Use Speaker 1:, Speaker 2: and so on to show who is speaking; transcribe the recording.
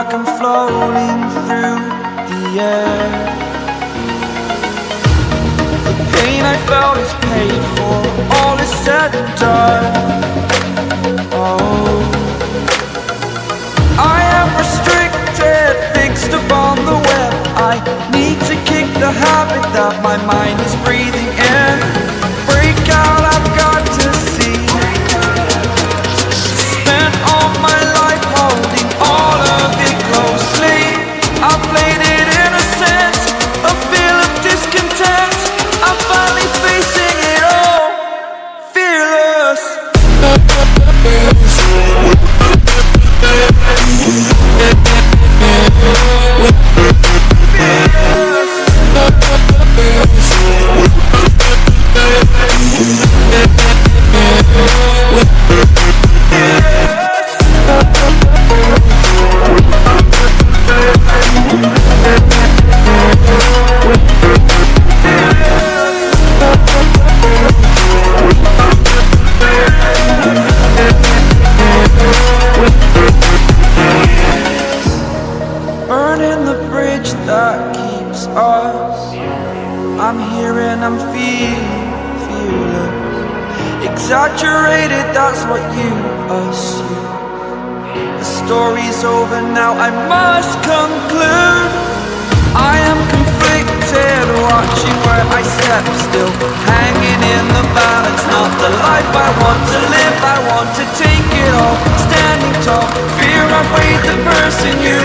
Speaker 1: like I'm floating through the air. The pain I felt is paid for, all is said and done. Oh, I am restricted, fixed upon the web. I need to kick the habit that my mind is breathing in. Break out, I've got to see. Spent all my life holding all of it closely. I played it innocent, a feel of discontent. I'm finally facing it all, fearless. Burning the bridge that keeps us. I'm here and I'm feeling fearless. Exaggerated, that's what you assume. The story's over now, I must conclude. I am conflicted, watching where I step still, hanging in the balance. Not the life I want to live, I want to take it all. Standing tall, fear I've weighed the person you